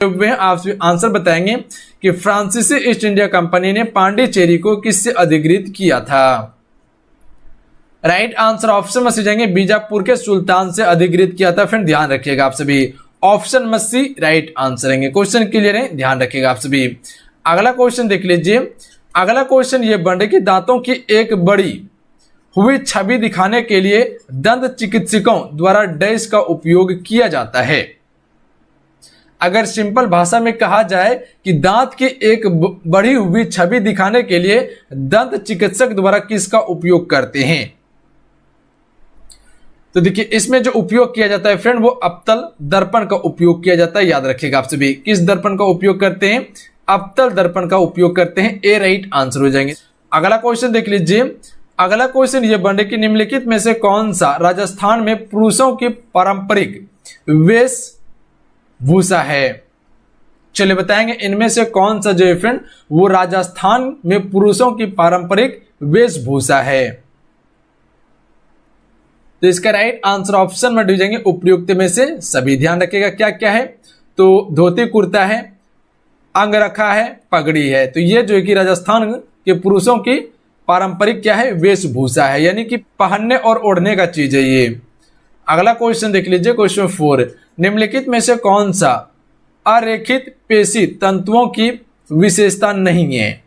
आप आंसर बताएंगे कि फ्रांसीसी ईस्ट इंडिया कंपनी ने पांडिचेरी को किससे अधिकृत किया था। राइट आंसर ऑप्शन में से जाएंगे बीजापुर के सुल्तान से अधिकृत किया था। फ्रेंड ध्यान रखिएगा आप सभी, ऑप्शन में सी राइट आंसर है। क्वेश्चन क्लियर है, ध्यान रखिएगा आप सभी। अगला क्वेश्चन देख लीजिए। अगला क्वेश्चन ये बन रहा है कि दांतों की एक बड़ी हुई छवि दिखाने के लिए दंत चिकित्सकों द्वारा डैश का उपयोग किया जाता है। अगर सिंपल भाषा में कहा जाए कि दांत की एक बढ़ी हुई छवि दिखाने के लिए दंत चिकित्सक द्वारा किसका उपयोग करते हैं, तो देखिए इसमें जो उपयोग किया जाता है फ्रेंड वो अवतल दर्पण का उपयोग किया जाता है। याद रखिएगा आप सभी, किस दर्पण का उपयोग करते हैं, अवतल दर्पण का उपयोग करते हैं। ए राइट आंसर हो जाएंगे। अगला क्वेश्चन देख लीजिए। अगला क्वेश्चन ये बन रहा है कि निम्नलिखित में से कौन सा राजस्थान में पुरुषों की पारंपरिक वेशभूषा है। चलिए बताएंगे इनमें से कौन सा जो है फ्रेंड वो राजस्थान में पुरुषों की पारंपरिक वेशभूषा है। तो इसका राइट आंसर ऑप्शन में जाएंगे उपयुक्त में से सभी। ध्यान रखिएगा क्या क्या है, तो धोती कुर्ता है, अंगरखा है, पगड़ी है। तो ये जो है कि राजस्थान के पुरुषों की पारंपरिक क्या है, वेशभूषा है, यानी कि पहनने और ओढ़ने का चीज है ये। अगला क्वेश्चन देख लीजिए, क्वेश्चन 4। निम्नलिखित में से कौन सा अरेखित पेशी तंतुओं की विशेषता नहीं है।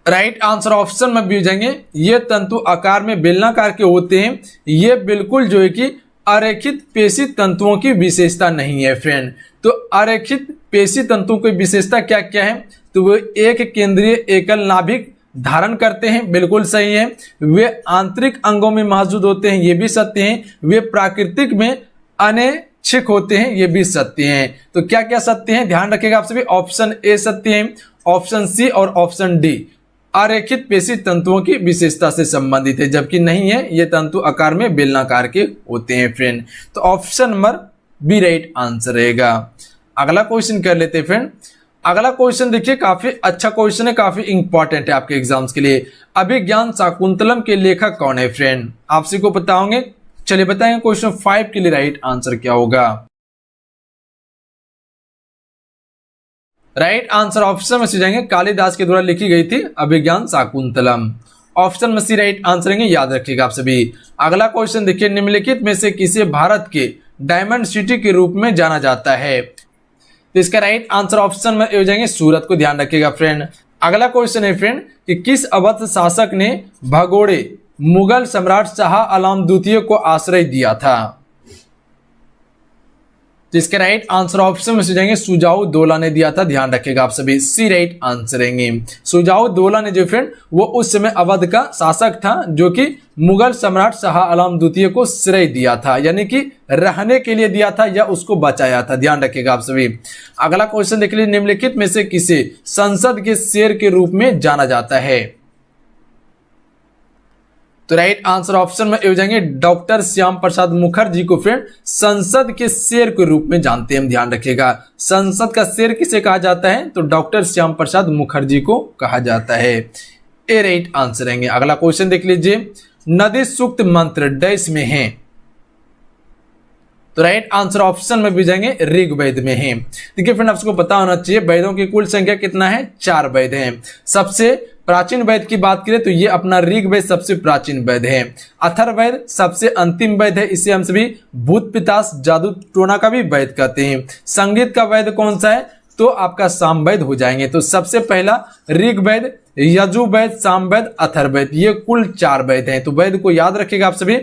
राइट आंसर ऑप्शन में भी जाएंगे ये तंतु आकार में बेलनाकार के होते हैं। ये बिल्कुल जो है कि अरेखित पेशी तंतुओं की विशेषता नहीं है फ्रेंड। तो अरेखित पेशी तंतुओं की विशेषता क्या क्या है, तो वो एक केंद्रीय एकल नाभिक धारण करते हैं, बिल्कुल सही है। वे आंतरिक अंगों में मौजूद होते हैं, ये भी सत्य है। वे प्राकृतिक में अनैच्छिक होते हैं, ये भी सत्य है। तो क्या क्या सत्य है, ध्यान रखिएगा आप सभी। ऑप्शन ए सत्य है, ऑप्शन सी और ऑप्शन डी अरेखित पेशी तंतुओं की विशेषता से संबंधित है, जबकि नहीं है, ये तंतु आकार में बेलनाकार के होते हैं फ्रेंड। तो option number B right answer रहेगा। अगला क्वेश्चन कर लेते हैं फ्रेंड। अगला क्वेश्चन देखिए, काफी अच्छा क्वेश्चन है, काफी इंपॉर्टेंट है आपके एग्जाम्स के लिए। अभिज्ञान शाकुंतलम के लेखक कौन है फ्रेंड, आपसे को पता होंगे। चलिए बताएंगे क्वेश्चन 5 के लिए राइट आंसर क्या होगा। राइट आंसर ऑप्शन में से जाएंगे कालिदास के द्वारा लिखी गई थी अभिज्ञान शाकुंतलम। ऑप्शन में सी राइट आंसर है, याद रखिएगा आप सभी। अगला क्वेश्चन देखिए, निम्नलिखित में से किसे भारत के डायमंड सिटी के रूप में जाना जाता है। तो इसका राइट आंसर ऑप्शन में हो जाएंगे सूरत को, ध्यान रखिएगा फ्रेंड। अगला क्वेश्चन है फ्रेंड कि किस अवध शासक ने भगोड़े मुगल सम्राट शाह आलम द्वितीय को आश्रय दिया था। तो इसके राइट आंसर ऑप्शन में से जाएंगे सुजाऊ दौला ने दिया था, ध्यान रखिएगा आप सभी। सी राइट आंसर रहेंगे। सुजाऊ दौला ने जो फ्रेंड वो उस समय अवध का शासक था, जो कि मुगल सम्राट शाह आलम द्वितीय को श्रेय दिया था, यानी कि रहने के लिए दिया था या उसको बचाया था, ध्यान रखिएगा आप सभी। अगला क्वेश्चन देख लीजिए, निम्नलिखित में से किसे संसद के शेर के रूप में जाना जाता है। तो राइट आंसर ऑप्शन में हो जाएंगे डॉक्टर श्याम प्रसाद मुखर्जी को फ्रेंड संसद के शेर के रूप में जानते हैं हम, ध्यान रखिएगा। संसद का शेर किसे कहा जाता है, तो डॉक्टर श्याम प्रसाद मुखर्जी को कहा जाता है। ए राइट आंसर रहेंगे। अगला क्वेश्चन देख लीजिए, नदी सूक्त मंत्र डैश में है। तो राइट आंसर ऑप्शन में भी जाएंगे ऋग्वेद में है। देखिए फ्रेंड आपको पता होना चाहिए वेदों की कुल संख्या कितना है, 4 वेद हैं। सबसे प्राचीन वेद की बात करें तो ये अपना ऋग्वेद सबसे प्राचीन वेद है। अथर्ववेद सबसे अंतिम वेद है, इसे हम सभी भूत पिशाच जादू टोना का भी वेद कहते हैं। संगीत का वेद कौन सा है, तो आपका सामवेद हो जाएंगे। तो सबसे पहला ऋग्वेद, यजुर्वेद, सामवेद, अथर्ववेद, ये कुल 4 वेद हैं। तो वेद को याद रखिएगा आप सभी।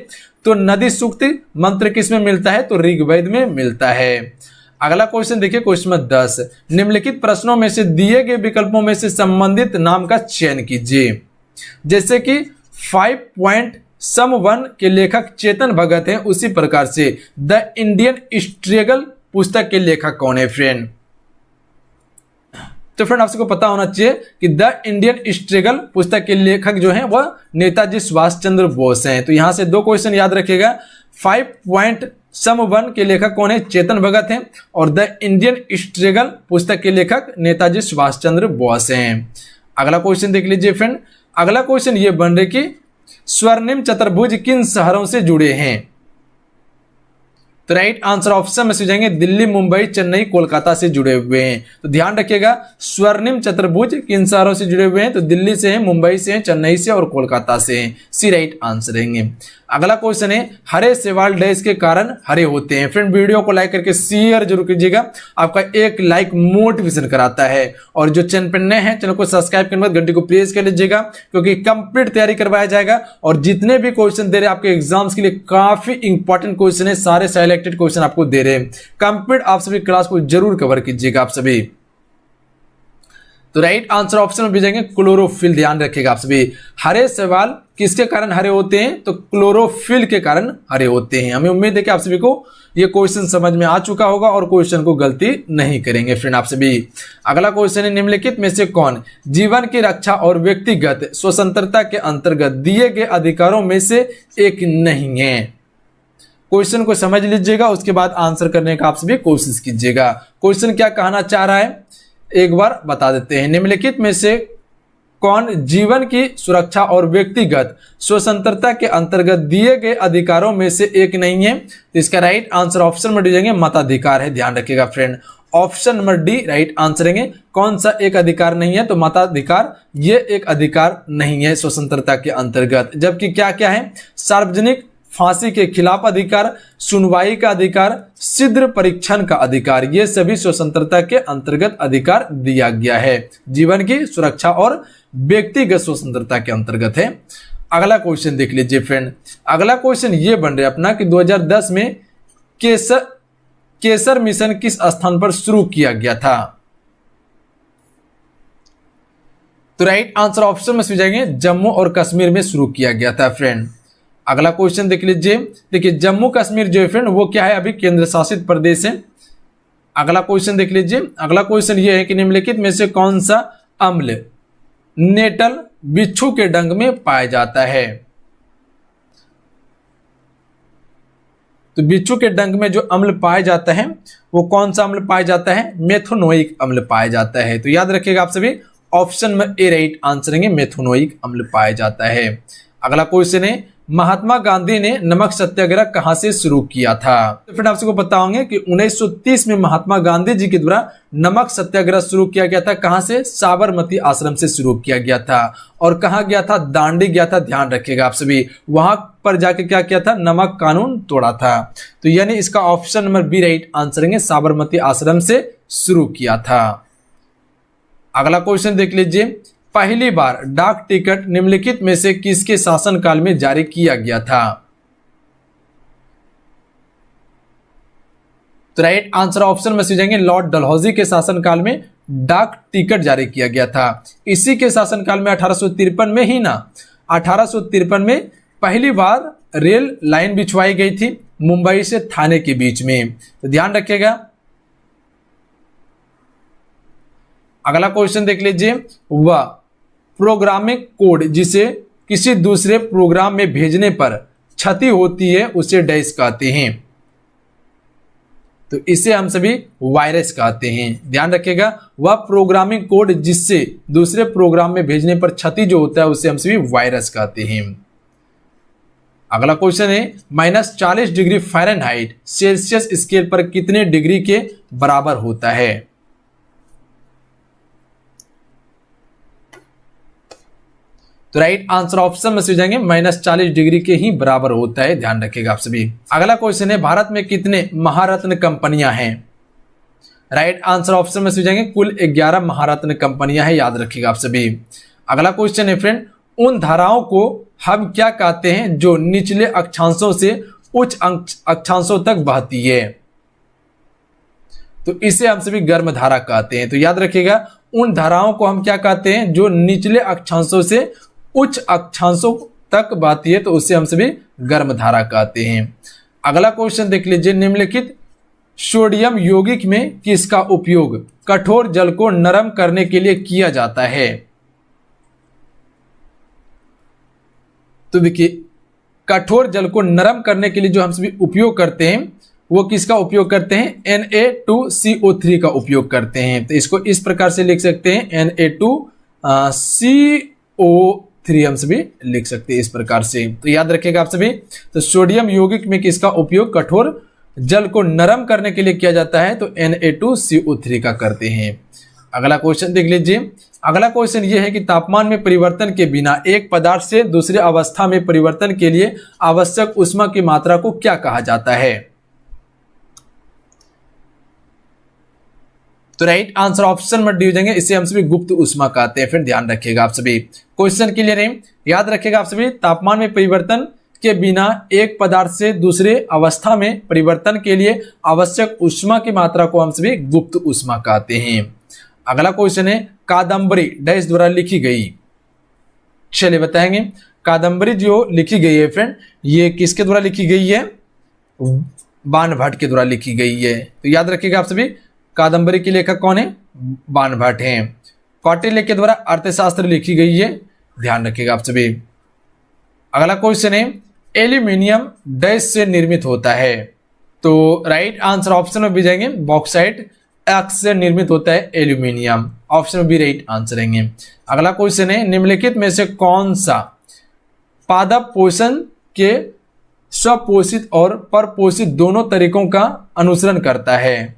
तो नदी सूक्त मंत्र किस में मिलता है, तो ऋग्वेद में मिलता है। अगला क्वेश्चन देखिए, क्वेश्चन 10। निम्नलिखित प्रश्नों में से दिए गए विकल्पों में से संबंधित नाम का चयन कीजिए। जैसे कि 5 पॉइंट सम 1 के लेखक चेतन भगत हैं, उसी प्रकार से द इंडियन स्ट्रगल पुस्तक के लेखक कौन है फ्रेंड। तो फ्रेंड आपको पता होना चाहिए कि द इंडियन स्ट्रगल पुस्तक के लेखक जो हैं वह नेताजी सुभाष चंद्र बोस हैं। तो यहां से 2 क्वेश्चन याद रखिएगा। 5 पॉइंट सम 1 के लेखक कौन है, चेतन भगत हैं, और द इंडियन स्ट्रगल पुस्तक के लेखक नेताजी सुभाष चंद्र बोस हैं। अगला क्वेश्चन देख लीजिए फ्रेंड। अगला क्वेश्चन ये बन रहे कि स्वर्णिम चतुर्भुज किन शहरों से जुड़े हैं। तो राइट आंसर ऑप्शन में जाएंगे दिल्ली, मुंबई, चेन्नई, कोलकाता से जुड़े हुए हैं। तो ध्यान रखिएगा स्वर्णिम चतुर्भुज किन शहरों से जुड़े हुए हैं? तो दिल्ली से हैं, मुंबई से हैं, चेन्नई से और कोलकाता से हैं। सी राइट आंसर रहेंगे। अगला क्वेश्चन है हरे शैवाल डैश के कारण हरे होते हैं। फ्रेंड वीडियो को लाइक करके शेयर जरूर कीजिएगा, आपका एक लाइक मोटिवेशन कराता है। और जो चैनल पर नए हैं चैनल को सब्सक्राइब करने के बाद घंटी को प्रेस कर लीजिएगा, क्योंकि कंप्लीट तैयारी करवाया जाएगा और जितने भी क्वेश्चन दे रहे हैं आपके एग्जाम्स के लिए काफी इंपॉर्टेंट क्वेश्चन है, सारे सिलेक्टेड क्वेश्चन आपको दे रहे हैं। कंप्लीट आप सभी क्लास को जरूर कवर कीजिएगा आप सभी। तो राइट आंसर ऑप्शन में भेजेंगे क्लोरोफिल। ध्यान रखिएगा आप सभी, हरे शैवाल किसके कारण हरे होते हैं? तो क्लोरोफिल के कारण हरे होते हैं। हमें उम्मीद है कि आप सभी को ये क्वेश्चन समझ में आ चुका होगा और क्वेश्चन को गलती नहीं करेंगे फ्रेंड आप सभी। अगला क्वेश्चन है निम्नलिखित में से कौन जीवन की रक्षा और व्यक्तिगत स्वतंत्रता के अंतर्गत दिए गए अधिकारों में से एक नहीं है? क्वेश्चन को समझ लीजिएगा, उसके बाद आंसर करने का आप सभी कोशिश कीजिएगा। क्वेश्चन क्या कहना चाह रहा है एक बार बता देते हैं। निम्नलिखित में से कौन जीवन की सुरक्षा और व्यक्तिगत स्वतंत्रता के अंतर्गत दिए गए अधिकारों में से एक नहीं है? तो इसका राइट आंसर ऑप्शन में दीजिएंगे मताधिकार है। ध्यान रखिएगा friend, option number D right answer है। कौन सा एक अधिकार नहीं है? तो मताधिकार ये एक अधिकार नहीं है स्वतंत्रता के अंतर्गत। जबकि क्या क्या है? सार्वजनिक फांसी के खिलाफ अधिकार, सुनवाई का अधिकार, शीघ्र परीक्षण का अधिकार, ये सभी स्वतंत्रता के अंतर्गत अधिकार दिया गया है। जीवन की सुरक्षा और व्यक्तिगत स्वतंत्रता के अंतर्गत है। अगला क्वेश्चन देख लीजिए फ्रेंड। अगला क्वेश्चन ये बन रहा है अपना कि 2010 में केसर मिशन किस स्थान पर शुरू किया गया था? तो राइट आंसर ऑप्शन में जाएंगे जम्मू और कश्मीर में शुरू किया गया था फ्रेंड। अगला क्वेश्चन देख लीजिए। देखिए जम्मू कश्मीर जो है फ्रेंड वो क्या है? अभी केंद्र शासित प्रदेश है। अगला क्वेश्चन देख लीजिए। अगला क्वेश्चन ये है कि निम्नलिखित में से कौन सा अम्ल नेटल बिच्छू के डंक में पाया जाता है? तो बिच्छू के डंक में जो अम्ल पाया जाता है वो कौन सा अम्ल पाया जाता है? मेथोनोइक अम्ल पाया जाता है। तो याद रखिएगा आप सभी, ऑप्शन में ए राइट आंसर है, मेथोनोइक अम्ल पाया जाता है। अगला क्वेश्चन है महात्मा गांधी ने नमक सत्याग्रह कहां से शुरू किया था? तो फिर आप सबको पता होंगे कि 1930 में महात्मा गांधी जी के द्वारा नमक सत्याग्रह शुरू किया गया था। कहां से? साबरमती आश्रम से शुरू किया गया था। और कहां गया था? दांडी गया था। ध्यान रखिएगा आप सभी, वहां पर जाके क्या किया था? नमक कानून तोड़ा था। तो यानी इसका option number B right answer है, साबरमती आश्रम से शुरू किया था। अगला क्वेश्चन देख लीजिए। पहली बार डाक टिकट निम्नलिखित में से किसके शासनकाल में जारी किया गया था? तो राइट आंसर ऑप्शन में जाएंगे लॉर्ड डलहौजी के शासनकाल में डाक टिकट जारी किया गया था। इसी के शासनकाल में 1853 में ही ना, 1853 में पहली बार रेल लाइन बिछवाई गई थी मुंबई से थाने के बीच में। तो ध्यान रखिएगा। अगला क्वेश्चन देख लीजिए। वह प्रोग्रामिंग कोड जिसे किसी दूसरे प्रोग्राम में भेजने पर क्षति होती है उसे डैश कहते हैं? तो इसे हम सभी वायरस कहते हैं। ध्यान रखिएगा, वह प्रोग्रामिंग कोड जिससे दूसरे प्रोग्राम में भेजने पर क्षति जो होता है उसे हम सभी वायरस कहते हैं। अगला क्वेश्चन है -40 डिग्री फ़ारेनहाइट सेल्सियस स्केल पर कितने डिग्री के बराबर होता है? तो राइट आंसर ऑप्शन में से जाएंगे -40 डिग्री के ही बराबर होता है। ध्यान रखिएगा आप सभी। अगला क्वेश्चन है भारत में कितने महारत्न कंपनियां हैं? राइट आंसर ऑप्शन में से जाएंगे कुल 11 महारत्न कंपनियां हैं। याद रखिएगा आप सभी। अगला क्वेश्चन है फ्रेंड उन धाराओं को हम क्या कहते हैं जो निचले अक्षांशों से उच्च अक्षांशों तक बहती है? तो इसे हम सभी गर्म धारा कहते हैं। तो याद रखिएगा उन धाराओं को हम क्या कहते हैं जो निचले अक्षांशों से उच्च अक्षांशों तक बहती है, तो उससे हम सभी गर्म धारा कहते हैं। अगला क्वेश्चन देख लीजिए। निम्नलिखित सोडियम यौगिक में किसका उपयोग कठोर जल को नरम करने के लिए किया जाता है? तो देखिए कठोर जल को नरम करने के लिए जो हम सभी उपयोग करते हैं वो किसका उपयोग करते हैं? Na2CO3 का उपयोग करते हैं। तो इसको इस प्रकार से लिख सकते हैं Na2CO3 हम सभी लिख सकते हैं इस प्रकार से। तो याद रखिएगा आप सभी। तो सोडियम यौगिक में किसका उपयोग कठोर जल को नरम करने के लिए किया जाता है? तो Na2CO3 का करते हैं। अगला क्वेश्चन देख लीजिए। अगला क्वेश्चन ये है कि तापमान में परिवर्तन के बिना एक पदार्थ से दूसरे अवस्था में परिवर्तन के लिए आवश्यक ऊष्मा की मात्रा को क्या कहा जाता है? तो राइट आंसर ऑप्शन में डी हो जाएंगे, इसे हम सभी गुप्त ऊष्मा कहते हैं। फिर ध्यान रखिएगा आप सभी, क्वेश्चन क्लियर है, याद रखिएगा आप सभी। तापमान में परिवर्तन के बिना एक पदार्थ से दूसरे अवस्था में परिवर्तन के लिए आवश्यक ऊष्मा की मात्रा को हम सभी गुप्त ऊष्मा कहते हैं। अगला क्वेश्चन है, कादम्बरी डैश द्वारा लिखी गई। चलिए बताएंगे, कादम्बरी जो लिखी गई है फ्रेंड, ये किसके द्वारा लिखी गई है? बाणभट्ट के द्वारा लिखी गई है। तो याद रखिएगा आप सभी, कादम्बरी के लेखक कौन है? बाणभट्ट हैं। कौटिल्य के द्वारा अर्थशास्त्र लिखी गई है, ध्यान रखिएगा आप सभी। अगला क्वेश्चन है, एल्यूमिनियम डैश से निर्मित होता है? तो राइट आंसर ऑप्शन में भी जाएंगे, बॉक्साइट एक्स से निर्मित होता है एल्यूमिनियम, ऑप्शन में भी राइट आंसर रहेंगे। अगला क्वेश्चन है, निम्नलिखित में से कौन सा पादप पोषण के स्वपोषित और परपोषित दोनों तरीकों का अनुसरण करता है?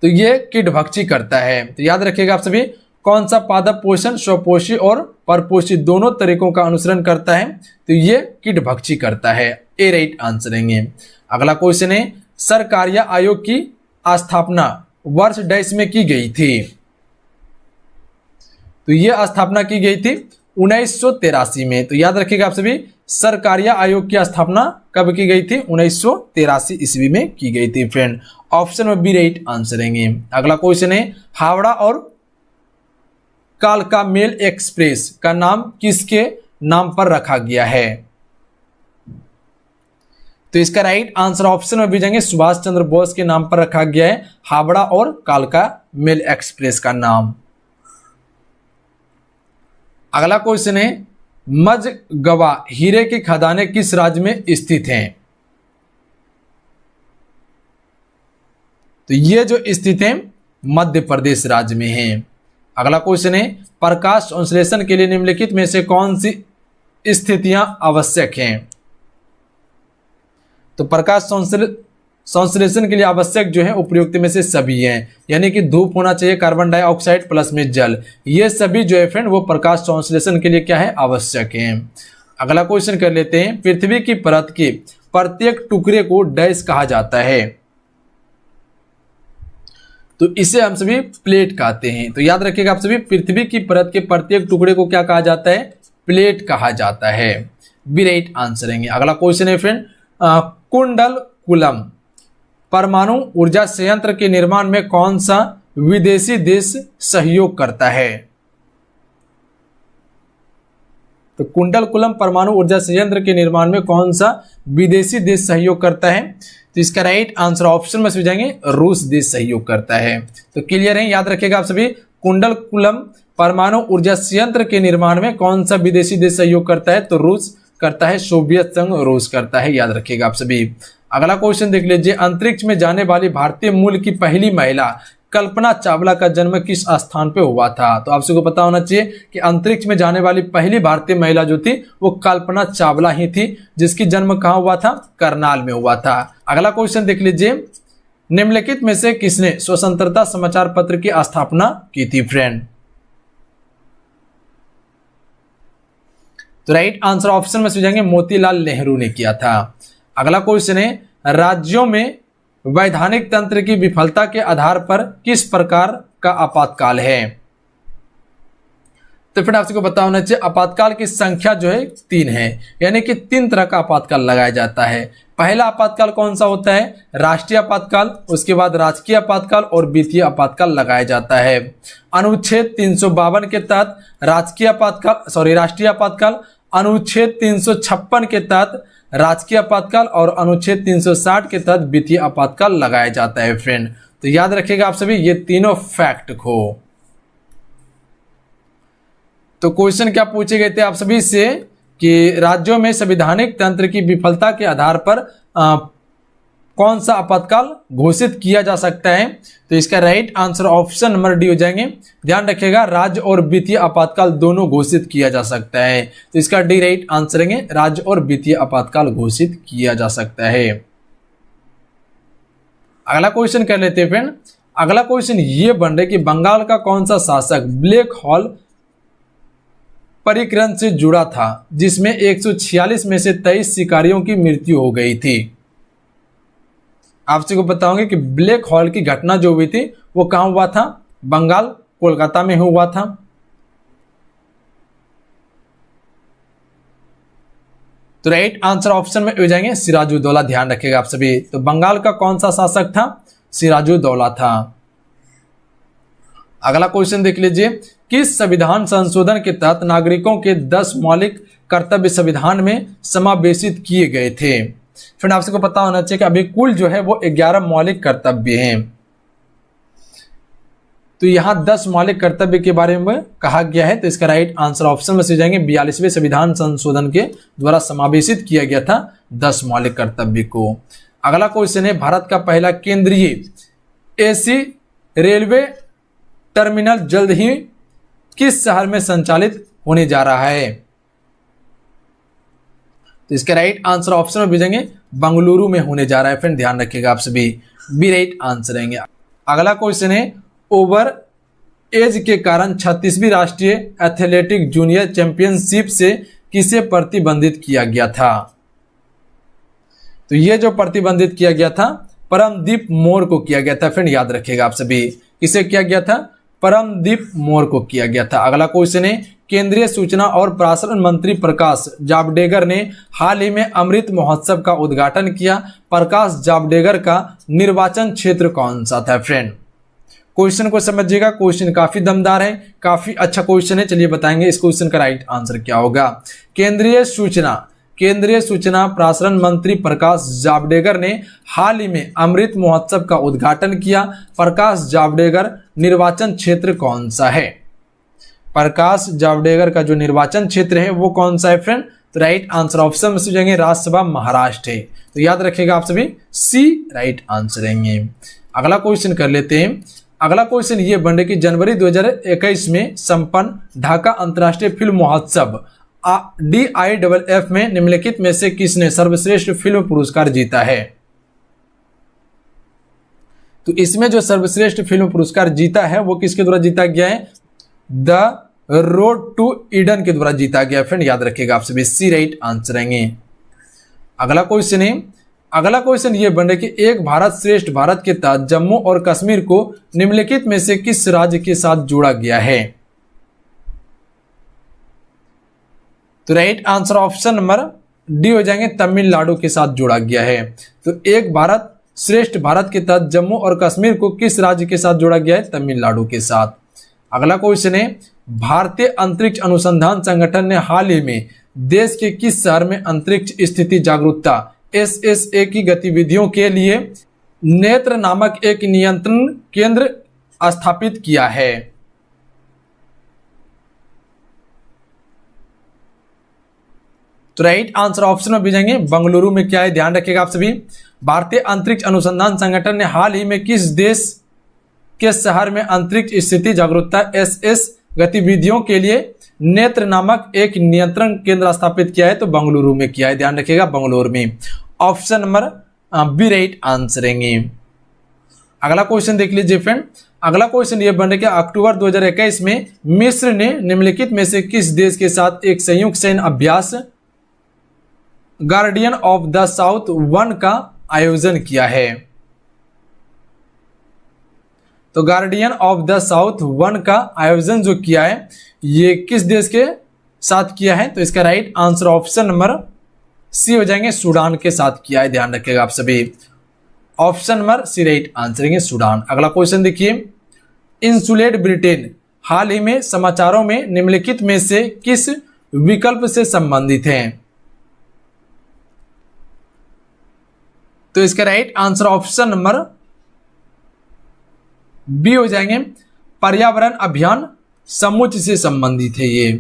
तो ये कीटभक्षी करता है। तो याद रखिएगा आप सभी, कौन सा पादप पोषण स्वपोषी और परपोषी दोनों तरीकों का अनुसरण करता है? तो ये कीटभक्षी करता है, ए राइट आंसर रहेंगे। अगला क्वेश्चन है, सरकारिया आयोग की स्थापना वर्ष डैश में की गई थी? तो यह स्थापना की गई थी 1983 में। तो याद रखिएगा आप सभी, सरकारिया आयोग की स्थापना कब की गई थी? 1983 ईस्वी में की गई थी फ्रेंड, ऑप्शन में बी राइट आंसर रहेंगे। अगला क्वेश्चन है, हावड़ा और कालका मेल एक्सप्रेस का नाम किसके नाम पर रखा गया है? तो इसका राइट आंसर ऑप्शन में भी जाएंगे, सुभाष चंद्र बोस के नाम पर रखा गया है हावड़ा और कालका मेल एक्सप्रेस का नाम। अगला क्वेश्चन है, मझगवा हीरे की खदानें किस राज्य में स्थित हैं? तो ये जो स्थित है मध्य प्रदेश राज्य में है। अगला क्वेश्चन है, प्रकाश संश्लेषण के लिए निम्नलिखित में से कौन सी स्थितियां आवश्यक हैं? तो प्रकाश संश्लेषण के लिए आवश्यक जो है उपयुक्त में से सभी हैं, यानी कि धूप होना चाहिए, कार्बन डाइऑक्साइड प्लस में जल, ये सभी जो है फ्रेंड वो प्रकाश संश्लेषण के लिए क्या है? आवश्यक है। अगला क्वेश्चन कर लेते हैं, पृथ्वी की परत के प्रत्येक टुकड़े को डैश कहा जाता है? तो इसे हम सभी प्लेट कहते हैं। तो याद रखिएगा आप सभी, पृथ्वी की परत के प्रत्येक टुकड़े को क्या कहा जाता है? प्लेट कहा जाता है, बी राइट आंसर रहेंगे। अगला क्वेश्चन है फ्रेंड, कुंडलकुलम परमाणु ऊर्जा संयंत्र के निर्माण में कौन सा विदेशी देश सहयोग करता है? तो कुंडलकुलम परमाणु ऊर्जा संयंत्र के निर्माण में कौन सा विदेशी देश सहयोग करता है? तो इसका राइट आंसर ऑप्शन में से जाएंगे, रूस देश सहयोग करता है। तो क्लियर है, याद रखिएगा आप सभी, कुंडलकुलम परमाणु ऊर्जा संयंत्र के निर्माण में कौन सा विदेशी देश सहयोग करता है? तो रूस करता है, सोवियत संघ रूस करता है, याद रखिएगा आप सभी। अगला क्वेश्चन देख लीजिए, अंतरिक्ष में जाने वाली भारतीय मूल की पहली महिला कल्पना चावला का जन्म किस स्थान पे हुआ था? तो आप सबको पता होना चाहिए कि अंतरिक्ष में जाने वाली पहली भारतीय महिला जो थी वो कल्पना चावला ही थी, जिसकी जन्म कहाँ हुआ था? करनाल में हुआ था। अगला क्वेश्चन देख लीजिए, निम्नलिखित में से किसने स्वतंत्रता समाचार पत्र की स्थापना की थी फ्रेंड? तो राइट आंसर ऑप्शन में से जाएंगे, मोतीलाल नेहरू ने किया था। अगला क्वेश्चन है, राज्यों में वैधानिक तंत्र की विफलता के आधार पर किस प्रकार का आपातकाल है? तो फिर आपको पता होना चाहिए, आपातकाल की संख्या जो है 3 है, यानी कि 3 तरह का आपातकाल लगाया जाता है। पहला आपातकाल कौन सा होता है? राष्ट्रीय आपातकाल, उसके बाद राजकीय आपातकाल और वित्तीय आपातकाल लगाया जाता है। अनुच्छेद 352 के तहत राष्ट्रीय आपातकाल, अनुच्छेद 356 के तहत राजकीय आपातकाल और अनुच्छेद 360 के तहत वित्तीय आपातकाल लगाया जाता है फ्रेंड। तो याद रखिएगा आप सभी, ये तीनों फैक्ट को। तो क्वेश्चन क्या पूछे गए थे आप सभी से कि राज्यों में संवैधानिक तंत्र की विफलता के आधार पर कौन सा आपातकाल घोषित किया जा सकता है? तो इसका right answer option number D हो जाएंगे। ध्यान रखिएगा, राज्य और वित्तीय आपातकाल दोनों घोषित किया जा सकता है। तो इसका डी राइट आंसर है, राज्य और वित्तीय आपातकाल घोषित किया जा सकता है। अगला क्वेश्चन कर लेते हैं फ्रेंड। अगला क्वेश्चन ये बन रहा है कि बंगाल का कौन सा शासक ब्लैक होल परिक्रम से जुड़ा था जिसमें 146 में से 23 शिकारियों की मृत्यु हो गई थी। आपसे को बताऊंगे कि ब्लैक होल की घटना जो हुई थी वो कहां हुआ था? बंगाल, कोलकाता में हुआ था। तो राइट आंसर ऑप्शन में हो जाएंगे सिराजुद्दौला। ध्यान रखिएगा आप सभी। तो बंगाल का कौन सा शासक था? सिराजुद्दौला था। अगला क्वेश्चन देख लीजिए। किस संविधान संशोधन के तहत नागरिकों के 10 मौलिक कर्तव्य संविधान में समावेशित किए गए थे? फ्रेंड आपसे को पता होना चाहिए कि अभी कुल जो है वो 11 मौलिक कर्तव्य हैं। तो यहां 10 मौलिक कर्तव्य के बारे में कहा गया है। तो इसका राइट आंसर ऑप्शन में से जाएंगे 42वें संविधान संशोधन के द्वारा समावेशित किया गया था 10 मौलिक कर्तव्य को। अगला क्वेश्चन है भारत का पहला केंद्रीय एसी रेलवे टर्मिनल जल्द ही किस शहर में संचालित होने जा रहा है? तो इसका राइट आंसर ऑप्शन में भेजेंगे बंगलुरु में होने जा रहा है। फ्रेंड ध्यान रखिएगा आप सभी, बी राइट आंसर रहेंगे। अगला क्वेश्चन है ओवर एज के कारण 36वीं राष्ट्रीय एथलेटिक जूनियर चैंपियनशिप से किसे प्रतिबंधित किया गया था? तो ये जो प्रतिबंधित किया गया था परमदीप मोर को किया गया था। फ्रेंड याद रखिएगा आप सभी, किसे किया गया था? परमदीप मोर को किया गया था। अगला क्वेश्चन है केंद्रीय सूचना और प्रसारण मंत्री प्रकाश जावड़ेकर ने हाल ही में अमृत महोत्सव का उद्घाटन किया। प्रकाश जावड़ेकर का निर्वाचन क्षेत्र कौन सा था? फ्रेंड क्वेश्चन को समझिएगा, क्वेश्चन काफी दमदार है, काफी अच्छा क्वेश्चन है। चलिए बताएंगे इस क्वेश्चन का राइट आंसर क्या होगा। केंद्रीय सूचना प्रसारण मंत्री प्रकाश जावड़ेकर ने हाल ही में अमृत महोत्सव का उद्घाटन किया। प्रकाश जावड़ेकर निर्वाचन क्षेत्र कौन सा है? प्रकाश जावड़ेकर का जो निर्वाचन क्षेत्र है वो कौन सा है? फ्रेंड तो राइट आंसर ऑप्शन में से जाएंगे राज्यसभा महाराष्ट्र है। तो याद रखिएगा आप सभी, सी राइट आंसर रहेंगे। अगला क्वेश्चन कर लेते हैं। अगला क्वेश्चन ये बन रहा है कि जनवरी 2021 में संपन्न ढाका अंतर्राष्ट्रीय फिल्म महोत्सव DIFF में निम्नलिखित में से किसने सर्वश्रेष्ठ फिल्म पुरस्कार जीता है? तो इसमें जो सर्वश्रेष्ठ फिल्म पुरस्कार जीता है वो किसके द्वारा जीता गया है? द रोड टू ईडन के द्वारा जीता गया। फ्रेंड याद रखिएगा आप सभी, सी राइट आंसर रहेंगे। अगला क्वेश्चन है, अगला क्वेश्चन ये बन रहा है कि एक भारत श्रेष्ठ भारत के तहत जम्मू और कश्मीर को निम्नलिखित में से किस राज्य के साथ जोड़ा गया है? तो right answer option number D हो जाएंगे, तमिलनाडु के साथ जोड़ा गया है। तो एक भारत श्रेष्ठ भारत के तहत जम्मू और कश्मीर को किस राज्य के साथ जोड़ा गया है? तमिलनाडु के साथ। अगला क्वेश्चन है भारतीय अंतरिक्ष अनुसंधान संगठन ने हाल ही में देश के किस शहर में अंतरिक्ष स्थिति जागरूकता SSA की गतिविधियों के लिए नेत्र नामक एक नियंत्रण केंद्र स्थापित किया है? तो राइट आंसर ऑप्शन में भेजेंगे बंगलुरु में। क्या है ध्यान रखिएगा आप सभी, भारतीय अंतरिक्ष अनुसंधान संगठन ने हाल ही में किस देश के शहर में अंतरिक्ष स्थिति जागरूकता SS गतिविधियों के लिए नेत्र नामक एक नियंत्रण केंद्र स्थापित किया है? तो बंगलुरु में किया है। ध्यान रखिएगा बंगलुरु में। Option number B right answer रहेंगे। अगला क्वेश्चन देख लीजिए फ्रेंड। अगला क्वेश्चन ये बन रहा है कि अक्टूबर 2021 में मिस्र ने निम्नलिखित में से किस देश के साथ एक संयुक्त सैन्य अभ्यास गार्डियन ऑफ द साउथ 1 का आयोजन किया है? तो गार्डियन ऑफ द साउथ 1 का आयोजन जो किया है ये किस देश के साथ किया है? तो इसका right answer option number C हो जाएंगे, सूडान के साथ किया है। ध्यान रखिएगा आप सभी, option number C right answer है सूडान। अगला क्वेश्चन देखिए, इंसुलेट ब्रिटेन हाल ही में समाचारों में निम्नलिखित में से किस विकल्प से संबंधित हैं? तो इसका right answer option number B हो जाएंगे, पर्यावरण अभियान समुच से संबंधित है ये।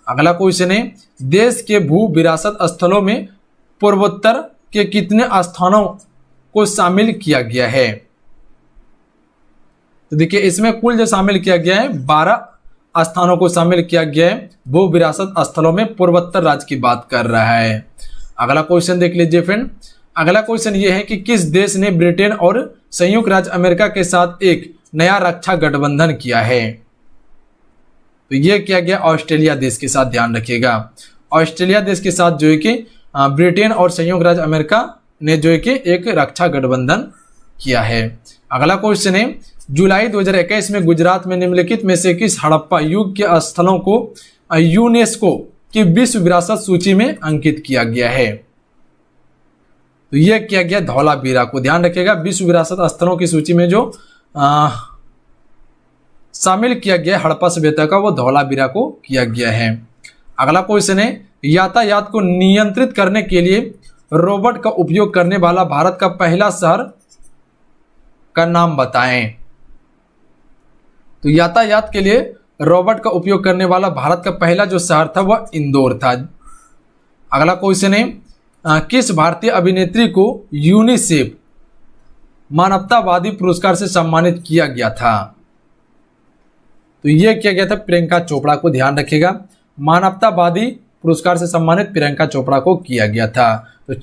अगला क्वेश्चन है, देश के भू विरासत स्थलों में पूर्वोत्तर के कितने स्थानों को शामिल किया गया है? तो देखिए इसमें कुल जो शामिल किया गया है 12 स्थानों को शामिल किया गया है। भू विरासत स्थलों में पूर्वोत्तर राज्य की बात कर रहा है। अगला क्वेश्चन देख लीजिए फ्रेंड। अगला क्वेश्चन ये है कि किस देश ने ब्रिटेन और संयुक्त राज्य अमेरिका के साथ एक नया रक्षा गठबंधन किया है? तो ये किया गया ऑस्ट्रेलिया देश के साथ, ध्यान रखिएगा। ऑस्ट्रेलिया देश के साथ जो है कि ब्रिटेन और संयुक्त राज्य अमेरिका ने जो है कि एक रक्षा गठबंधन किया है। अगला क्वेश्चन है जुलाई 2021 में गुजरात में निम्नलिखित में से किस हड़प्पा युग के स्थलों को यूनेस्को की विश्व विरासत सूची में अंकित किया गया है? तो यह किया गया धौलावीरा को, ध्यान रखिएगा। विश्व विरासत स्थलों की सूची में जो शामिल किया गया हड़प्पा सभ्यता का, वो धौलावीरा को किया गया है। अगला क्वेश्चन है यातायात को नियंत्रित करने के लिए रोबोट का उपयोग करने वाला भारत का पहला शहर का नाम बताएं। तो यातायात के लिए रोबोट का उपयोग करने वाला भारत का पहला जो शहर था वह इंदौर था। अगला क्वेश्चन है किस भारतीय अभिनेत्री को यूनिसेफ मानवतावादी पुरस्कार से सम्मानित किया गया था? तो यह किया गया था प्रियंका चोपड़ा को, ध्यान रखिएगा। मानवतावादी पुरस्कार से सम्मानित प्रियंका चोपड़ा को किया गया था। तो